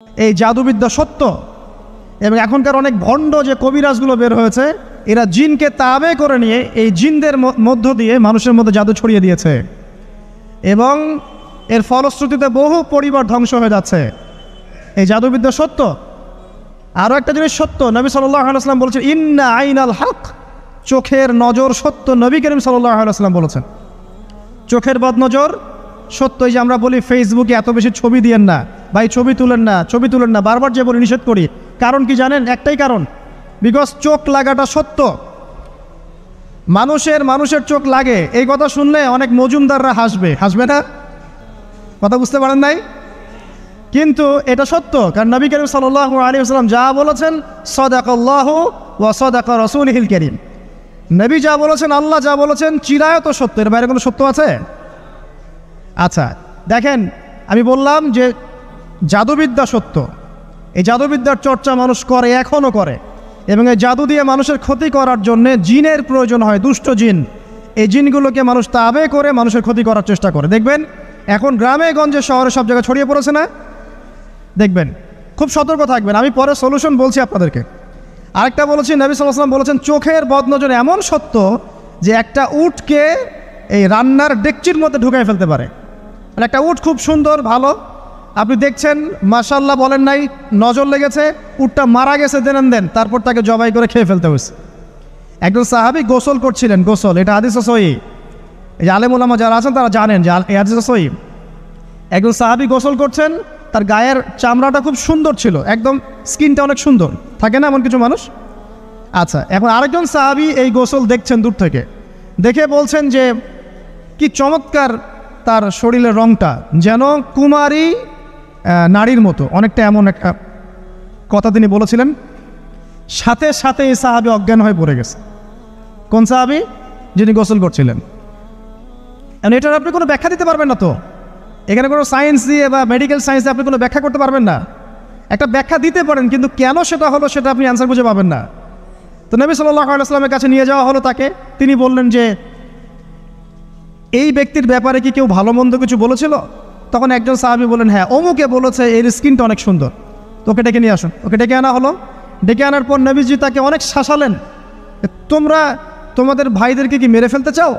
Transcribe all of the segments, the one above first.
এই জাদুবিদ্যা সত্য। এবং এখনকার অনেক ভণ্ড যে কবিরাজগুলো বের হয়েছে, এরা জিনকে তাবে করে নিয়ে এই জিনদের মধ্য দিয়ে মানুষের মধ্যে জাদু ছড়িয়ে দিয়েছে এবং এর ফলশ্রুতিতে বহু পরিবার ধ্বংস হয়ে যাচ্ছে। এই জাদুবিদ্যা সত্য। আরও একটা জিনিস সত্য, নবী সাল্লাল্লাহু আলাইহি ওয়াসাল্লাম বলেছেন ইন্না আইনাল হক, চোখের নজর সত্য। নবী করিম সাল্লাল্লাহু আলাইহি ওয়াসাল্লাম বলেছেন চোখের বদনজর সত্য। এই যে আমরা বলি ফেসবুকে এত বেশি ছবি দিয়েন না ভাই, ছবি তুলেন না, বারবার যে বলি নিষেধ করি, কারণ কি জানেন? একটাই কারণ, বিকজ চোখ লাগাটা সত্য। মানুষের চোখ লাগে, এই কথা শুনলে অনেক মজুমদাররা হাসবে না? কথা বুঝতে পারেন নাই? কিন্তু এটা সত্য, কারণ নবী করিম সাল্লাল্লাহু আলাইহি ওয়াসাল্লাম যা বলেছেন সাদাকাল্লাহু ওয়া সাদাকা রাসূলুহুল কারীম। নবী যা বলেছেন, আল্লাহ যা বলেছেন চিরায়ত সত্য, এর বাইরে কোনো সত্য আছে? আচ্ছা দেখেন, আমি বললাম যে জাদুবিদ্যা সত্য। এই জাদুবিদ্যার চর্চা মানুষ করে, এখনও করে, এবং এই জাদু দিয়ে মানুষের ক্ষতি করার জন্যে জিনের প্রয়োজন হয়, দুষ্ট জিন। এই জিনগুলোকে মানুষ তাবে করে মানুষের ক্ষতি করার চেষ্টা করে। দেখবেন এখন গ্রামে গঞ্জে শহরে সব জায়গায় ছড়িয়ে পড়েছে না? দেখবেন, খুব সতর্ক থাকবেন। আমি পরে সলিউশন বলছি আপনাদেরকে। আরেকটা বলেছি, নবী সাল্লাল্লাহু আলাইহি ওয়াসাল্লাম বলেছেন চোখের বদনজর এমন সত্য যে একটা উটকে এই রান্নার ডেকচির মধ্যে ঢুকাই ফেলতে পারে। মানে একটা উট খুব সুন্দর ভালো, আপনি দেখছেন মাশাআল্লাহ বলেন নাই, নজর লেগেছে, উটটা মারা গেছে দেন, তারপর তাকে জবাই করে খেয়ে ফেলতে হয়েছে। একজন সাহাবী গোসল করছিলেন, গোসল, এটা হাদিস সহিহ। এই যে আলেম ওলামা যারা আছেন তারা জানেন যে এই হাদিস সহিহ। একজন সাহাবী গোসল করছেন, তার গায়ের চামড়াটা খুব সুন্দর ছিল, একদম স্কিনটা অনেক সুন্দর থাকে না এমন কিছু মানুষ? আচ্ছা, এখন আরেকজন সাহাবী এই গোসল দেখছেন দূর থেকে, দেখে বলছেন যে কি চমৎকার তার শরীরের রংটা, যেন কুমারী নারীর মতো, অনেকটা এমন একটা কথা তিনি বলেছিলেন। সাথে সাথে এই সাহাবী অজ্ঞান হয়ে পড়ে গেছে। কোন সাহাবী? যিনি গোসল করছিলেন। এখন এটার আপনি কোনো ব্যাখ্যা দিতে পারবেন না তো, এখানে কোনো সায়েন্স দিয়ে বা মেডিকেল সায়েন্স দিয়ে আপনি কোনো ব্যাখ্যা করতে পারবেন না। একটা ব্যাখ্যা দিতে পারেন, কিন্তু কেন সেটা হলো সেটা আপনি অ্যান্সার খুঁজে পাবেন না। তো নবী সাল্লাল্লাহু আলাইহি ওয়াসাল্লামের কাছে নিয়ে যাওয়া হলো তাকে। তিনি বললেন যে এই ব্যক্তির ব্যাপারে কি কেউ ভালো মন্দ কিছু বলেছিল? তখন একজন সাহাবী বললেন হ্যাঁ, অমুকে বলেছে এর স্কিনটা অনেক সুন্দর, তো ওকে ডেকে নিয়ে আসুন। ওকে ডেকে আনা হলো। ডেকে আনার পর নবীজি তাকে অনেক শাসালেন, তোমরা তোমাদের ভাইদেরকে কি মেরে ফেলতে চাও?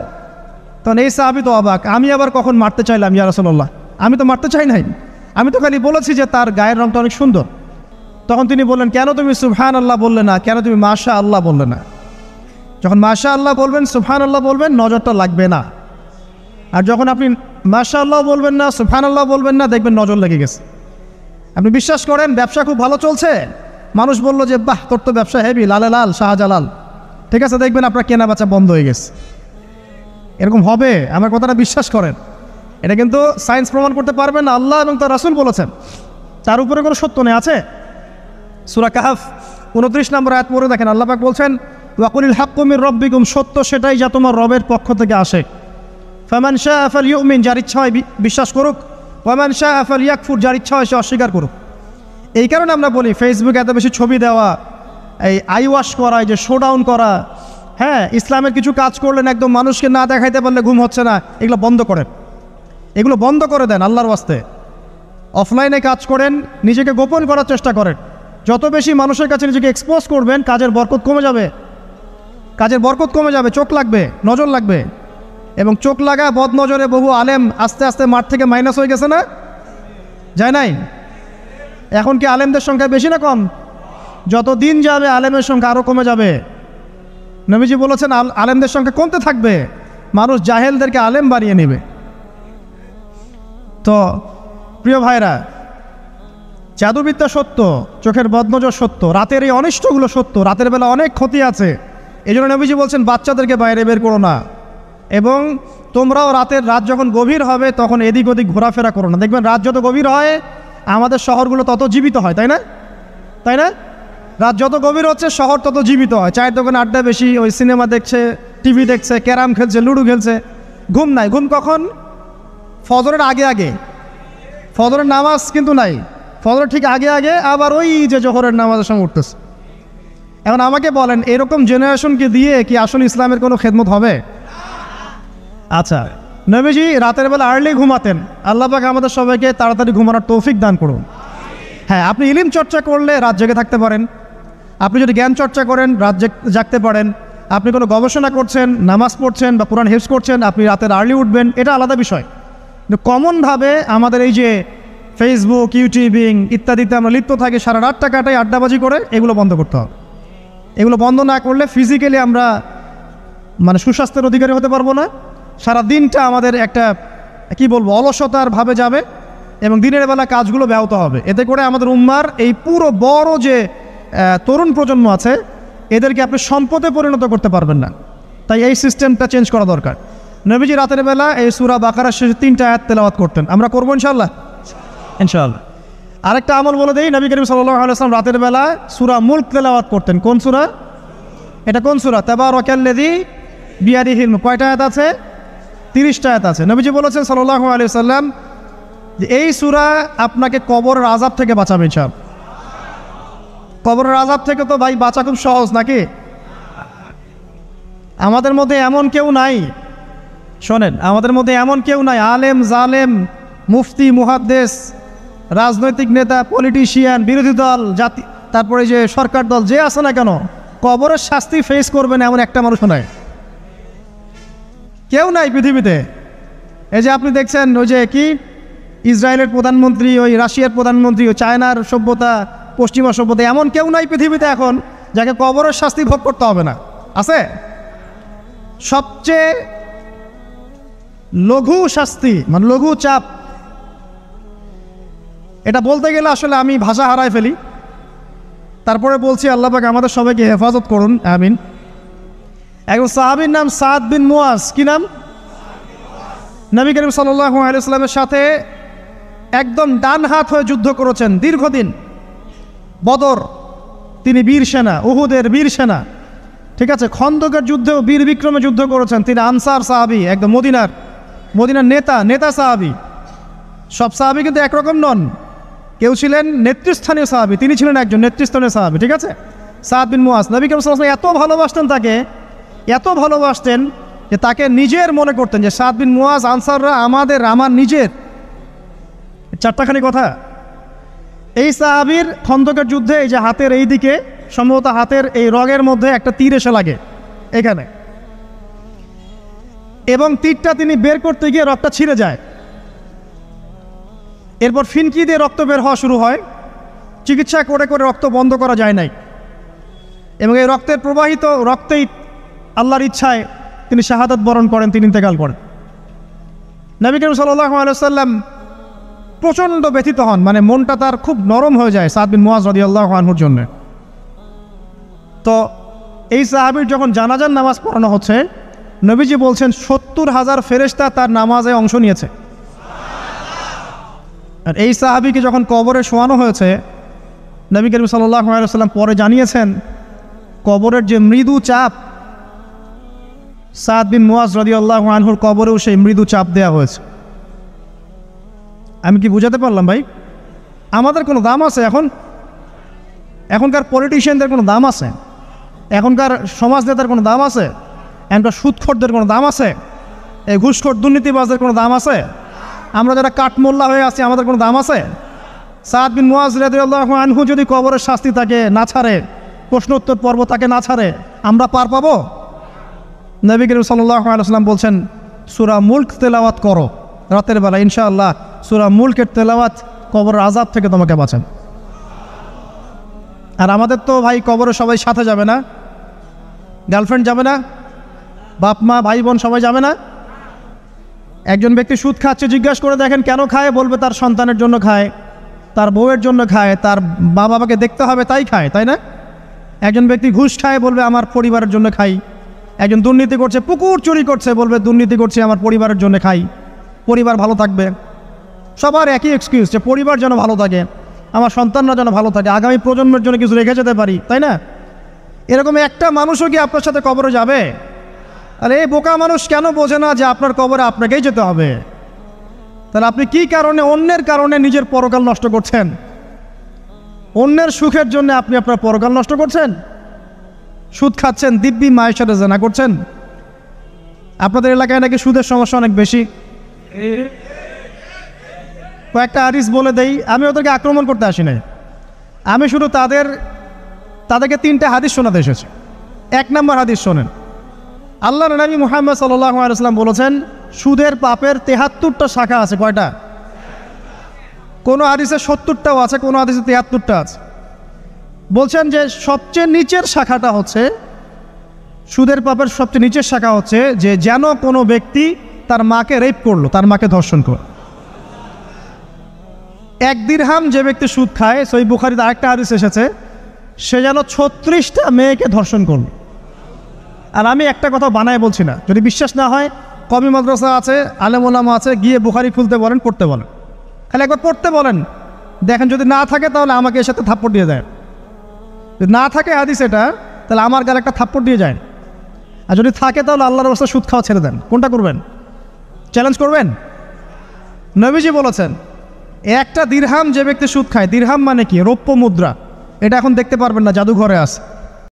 তখন এই সাহাবী তো অবাক, আমি আবার কখন মারতে চাইলাম ইয়া রাসূলুল্লাহ? আমি তো মারতে চাই নাই, আমি তো খালি বলেছি যে তার গায়ের রংটা অনেক সুন্দর। তখন তিনি বললেন কেন তুমি সুবহানাল্লাহ বললে না, কেন তুমি মাশাআল্লাহ বললে না? যখন মাশাআল্লাহ বলবেন, সুবহানাল্লাহ বলবেন, নজরটা লাগবে না। আর যখন আপনি মাশাআল্লাহ বলবেন না, সুবহানাল্লাহ বলবেন না, দেখবেন নজর লেগে গেছে। আপনি বিশ্বাস করেন ব্যবসা খুব ভালো চলছে, মানুষ বলল যে বাহ তোর তো ব্যবসা হেভি, লালে লাল শাহজালাল, ঠিক আছে, দেখবেন আপনার কেনা বেচা বন্ধ হয়ে গেছে। এরকম হবে, আমার কথাটা বিশ্বাস করেন। এটা কিন্তু সায়েন্স প্রমাণ করতে পারবেন না, আল্লাহ এবং তার রাসূল বলেছেন, তার উপরে কোনো সত্য নেই। আছে সূরা কাহফ 29 নম্বর আয়াত পড়ে দেখেন, আল্লাহ পাক বলছেন ওয়াকুলিল হাক্কু মির রাব্বিকুম, সত্য সেটাই যা তোমার রবের পক্ষ থেকে আসে। ফামান শাআ ফালইউমিন, যার ইচ্ছা হয় বিশ্বাস করুক, ওয়ামান শাআ ফালইয়াকফুর, যার ইচ্ছা হয় সে অস্বীকার করুক। এই কারণে আমরা বলি ফেসবুকে এত বেশি ছবি দেওয়া, এই আই ওয়াশ করা, এই যে শোডাউন করা, হ্যাঁ, ইসলামের কিছু কাজ করলেন একদম মানুষকে না দেখাইতে পারলে ঘুম হচ্ছে না, এগুলো বন্ধ করেন, এগুলো বন্ধ করে দেন আল্লাহর ওয়াস্তে। অফলাইনে কাজ করেন, নিজেকে গোপন করার চেষ্টা করেন। যত বেশি মানুষের কাছে নিজেকে এক্সপোজ করবেন, কাজের বরকত কমে যাবে, চোখ লাগবে, নজর লাগবে। এবং চোখ লাগা বদ নজরে বহু আলেম আস্তে আস্তে মাঠ থেকে মাইনাস হয়ে গেছে না? যায় নাই? এখন কি আলেমদের সংখ্যা বেশি না কম? যত দিন যাবে আলেমের সংখ্যা আরও কমে যাবে। নবীজি বলেছেন আলেমদের সংখ্যা কমতে থাকবে, মানুষ জাহেলদেরকে আলেম বানিয়ে নেবে। তো প্রিয় ভাইরা, জাদুবিদ্যা সত্য, চোখের বদনজর সত্য, রাতের এই অনিষ্টগুলো সত্য, রাতের বেলা অনেক ক্ষতি আছে। এই জন্য নবীজি বলছেন বাচ্চাদেরকে বাইরে বের করো না, এবং তোমরাও রাত যখন গভীর হবে তখন এদিক ওদিক ঘোরাফেরা করো না। দেখবেন রাত যত গভীর হয় আমাদের শহরগুলো তত জীবিত হয়, তাই না? রাত যত গভীর হচ্ছে শহর তত জীবিত হয়। চায়ের দোকানে আড্ডা বেশি, ওই সিনেমা দেখছে, টিভি দেখছে, ক্যারাম খেলছে, লুডো খেলছে, ঘুম নাই। ঘুম কখন? ফজরের আগে, ফজরের নামাজ কিন্তু নাই, ফজরের ঠিক আগে, আবার ওই যে জোহরের নামাজের সঙ্গে উঠতেছে। এখন আমাকে বলেন এরকম জেনারেশনকে দিয়ে কি আসলে ইসলামের কোনো খেদমত হবে? আচ্ছা, নবীজি রাতের বেলা আর্লি ঘুমাতেন, আল্লাহ পাক আমাদের সবাইকে তাড়াতাড়ি ঘুমানোর তৌফিক দান করুন। হ্যাঁ, আপনি ইলিম চর্চা করলে রাত জেগে থাকতে পারেন, আপনি যদি জ্ঞান চর্চা করেন রাত জাগতে পারেন, আপনি কোনো গবেষণা করছেন, নামাজ পড়ছেন বা কোরআন হেফজ করছেন, আপনি রাতের আর্লি উঠবেন, এটা আলাদা বিষয়। কিন্তু কমনভাবে আমাদের এই যে ফেসবুক, ইউটিউবিং ইত্যাদিতে আমরা লিপ্ত থাকি, সারা রাতটা কাটাই আড্ডাবাজি করে, এগুলো বন্ধ করতে হবে। এগুলো বন্ধ না করলে ফিজিক্যালি আমরা মানে সুস্বাস্থ্যের অধিকারী হতে পারবো না, সারা দিনটা আমাদের একটা কি বলবো অলসতার ভাবে যাবে এবং দিনের বেলা কাজগুলো ব্যাহত হবে। এতে করে আমাদের উম্মার এই পুরো বড় যে তরুণ প্রজন্ম আছে এদেরকে আপনি সম্পদে পরিণত করতে পারবেন না। তাই এই সিস্টেমটা চেঞ্জ করা দরকার। নবীজি রাতের বেলা এই সূরা বাকারার শেষে 3টা আয়াত তেলাওয়াত করতেন, আমরা করবো ইনশাআল্লাহ। ইনশাআল্লাহ। আরেকটা আমল বলে দেই, নবী করিম সাল্লাল্লাহু আলাইহি ওয়াসাল্লাম রাতের বেলা সূরা মুলক তেলাওয়াত করতেন। কোন সূরা এটা? কোন সূরা? তাবারাকাল্লাযী বিয়াদিহিল মুলক। কয়টা আয়াত আছে? 30টা আয়াত আছে। নবীজি বলেছেন সাল্লাল্লাহু আলাইহি ওয়াসাল্লাম যে এই সূরা আপনাকে কবরের আযাব থেকে বাঁচাবে ইনশাআল্লাহ। কবরের আযাব থেকে তো ভাই বাঁচা খুব সহজ নাকি? আমাদের মধ্যে এমন কেউ নাই, শোনেন, আমাদের মধ্যে এমন কেউ নাই আলেম জালেম মুফতি মুহাদ্দিস রাজনৈতিক নেতা পলিটিশিয়ান বিরোধী দল জাতি তারপরে যে সরকার দল যে আছে না কেন, কবরের শাস্তি ফেস করবে না এমন একটা মানুষ নাই, কেউ নাই পৃথিবীতে। এই যে আপনি দেখছেন ওই যে কি ইসরায়েলের প্রধানমন্ত্রী, ওই রাশিয়ার প্রধানমন্ত্রী, ওই চায়নার সভ্যতা, পশ্চিমা সভ্যতা, এমন কেউ নাই পৃথিবীতে এখন যাকে কবরের শাস্তি ভোগ করতে হবে না। আছে? সবচেয়ে লঘু শাস্তি মানে লঘু চাপ, এটা বলতে গেলে আসলে আমি ভাষা হারায় ফেলি, তারপরে বলছি আল্লাহ পাক আমাদের সবাইকে হেফাজত করুন, আমিন। একজন সাহাবীর নাম সাদ বিন মুয়াজ। কি নাম? নবী করিম সাল্লাল্লাহু আলাইহি ওয়াসাল্লামের সাথে একদম ডান হাত হয়ে যুদ্ধ করেছেন দীর্ঘদিন। বদর তিনি বীর সেনা, উহুদের বীর সেনা, ঠিক আছে, খন্দকের যুদ্ধেও বীর বিক্রমে যুদ্ধ করেছেন। তিনি আনসার সাহাবী, একদম মদিনার নেতা সাহাবী। সব সাহাবী কিন্তু একরকম নন, কেউ ছিলেন নেতৃস্থানীয় সাহাবী, তিনি ছিলেন একজন নেতৃস্থানীয় সাহাবী, ঠিক আছে, সাদ বিন মুয়াজ। নবী করিম সাল্লাল্লাহু আলাইহি ওয়াসাল্লাম এত ভালোবাসতেন তাকে, এত ভালোবাসতেন যে তাকে নিজের মনে করতেন যে সাদ বিন মুয়াজ আনসাররা আমার নিজের। চারটাখানি কথা। এই সাহাবীর খন্দকের যুদ্ধে এই যে হাতের এই দিকে সম্ভবত হাতের এই রগের মধ্যে একটা তীর এসে লাগে এখানে, এবং তীরটা তিনি বের করতে গিয়ে রক্তটা ছিঁড়ে যায়। এরপর ফিনকি দিয়ে রক্ত বের হওয়া শুরু হয়। চিকিৎসা করে করে রক্ত বন্ধ করা যায় নাই, এবং এই রক্তের প্রবাহিত রক্তেই আল্লাহর ইচ্ছায় তিনি শাহাদাত বরণ করেন, তিনি ইন্তেকাল করেন। নবী করিম সাল্লাল্লাহু আলাইহি ওয়াসাল্লাম প্রচণ্ড ব্যথিত হন, মানে মনটা তার খুব নরম হয়ে যায় সাদ বিন মুয়াজ রাদিয়াল্লাহু আনহুর জন্য। তো এই সাহাবীর যখন জানাজার নামাজ পড়ানো হচ্ছে, নবীজি বলছেন 70,000 ফেরেশতা তার নামাজে অংশ নিয়েছে। আর এই সাহাবীকে যখন কবরে শোয়ানো হয়েছে, নবী করিম সাল্লাল্লাহু আলাইহি ওয়াসাল্লাম পরে জানিয়েছেন কবরের যে মৃদু চাপ, সাদ বিন মুয়াজ রাদিয়াল্লাহু আনহুর কবরেও সেই মৃদু চাপ দেওয়া হয়েছে। আমি কি বুঝাতে পারলাম ভাই? আমাদের কোনো দাম আছে এখনকার পলিটিশিয়ানদের কোনো দাম আছে? এখনকার সমাজ নেতার কোনো দাম আছে? এখনকার সুদখোরদের কোনো দাম আছে? এই ঘুষখোর দুর্নীতিবাজদের কোনো দাম আছে? আমরা যারা কাঠমোল্লা হয়ে আছি আমাদের কোনো দাম আছে? সাদ বিন মুয়াজ রাদিয়াল্লাহু আনহু যদি কবরের শাস্তি তাকে না ছাড়ে, প্রশ্নোত্তর পর্ব তাকে না ছাড়ে, আমরা পার পাবো? নবী করিম সাল্লাল্লাহু আলাইহি ওয়াসাল্লাম বলছেন সূরা মুলক তেলাওয়াত করো রাতের বেলা, ইনশাআল্লাহ সূরা মুলকের তেলাওয়াত কবরের আযাব থেকে তোমাকে বাঁচান। আর আমাদের তো ভাই কবরে সবাই সাথে যাবে না, গার্লফ্রেন্ড যাবে না, বাপ মা ভাই বোন সবাই যাবে না। একজন ব্যক্তি সুদ খাচ্ছে, জিজ্ঞাসা করে দেখেন কেন খায়, বলবে তার সন্তানের জন্য খায়, তার বউয়ের জন্য খায়, তার মা বাবাকে দেখতে হবে তাই খায়, তাই না? একজন ব্যক্তি ঘুষ খায়, বলবে আমার পরিবারের জন্য খাই। একজন দুর্নীতি করছে, পুকুর চুরি করছে, বলবে দুর্নীতি করছে আমার পরিবারের জন্য খাই, পরিবার ভালো থাকবে। সবার একই এক্সকিউজ যে পরিবার যেন ভালো থাকে, আমার সন্তানরা যেন ভালো থাকে, আগামী প্রজন্মের জন্য কিছু রেখে যেতে পারি, তাই না? এরকম একটা মানুষও কি আপনার সাথে কবরে যাবে? আর এই বোকা মানুষ কেন বোঝে না যে আপনার কবরে আপনাকেই যেতে হবে? তাহলে আপনি কি কারণে অন্যের কারণে নিজের পরকাল নষ্ট করছেন? অন্যের সুখের জন্য আপনি আপনার পরকাল নষ্ট করছেন। সুদ খাচ্ছেন, দিব্যি মায়ের সাথে জেনা করছেন। আপনাদের এলাকায় নাকি সুদের সমস্যা অনেক বেশি। কয়েকটা হাদিস বলে দেই, আমি ওদেরকে আক্রমণ করতে আসি নাই, আমি শুধু তাদেরকে 3টা হাদিস শোনাতে এসেছি। 1 নম্বর হাদিস শোনেন। আল্লাহর নবী মুহাম্মদ সাল্লাল্লাহু আলাইহি ওয়াসাল্লাম বলেছেন, সুদের পাপের 73টা শাখা আছে। কয়টা? কোনো হাদিসে 70টাও আছে, কোনো হাদিসে 73টা আছে। বলছেন যে সবচেয়ে নিচের শাখাটা হচ্ছে, সুদের পাপের সবচেয়ে নিচের শাখা হচ্ছে যে যেন কোনো ব্যক্তি তার মাকে রেপ করলো, তার মাকে ধর্ষণ করলো। 1 দিরহাম যে ব্যক্তি সুদ খায়, সহিহ বুখারীতে আরেকটা হাদিস এসেছে, সে যেন 36টা মেয়েকে ধর্ষণ করলো। আর আমি একটা কথা বানায় বলছি না, যদি বিশ্বাস না হয় কওমি মাদ্রাসা আছে, আলেম ওলামা আছে, গিয়ে বুখারী খুলতে বলেন, পড়তে বলেন, খালি একবার পড়তে বলেন, দেখেন যদি না থাকে তাহলে আমাকে এর সাথে থাপ্পড় দিয়ে দেয়। যদি না থাকে হাদিস এটা, তাহলে আমার গালে একটা থাপ্পড় দিয়ে যায়। আর যদি থাকে তাহলে আল্লাহর রাস্তায় সুদ খাওয়া ছেড়ে দেন। কোনটা করবেন? চ্যালেঞ্জ করবেন? নবীজি বলেছেন, 1টা দিরহাম যে ব্যক্তি সুদ খায়, দিরহাম মানে কি? রৌপ্য মুদ্রা। এটা এখন দেখতে পারবেন না, জাদুঘরে আছে।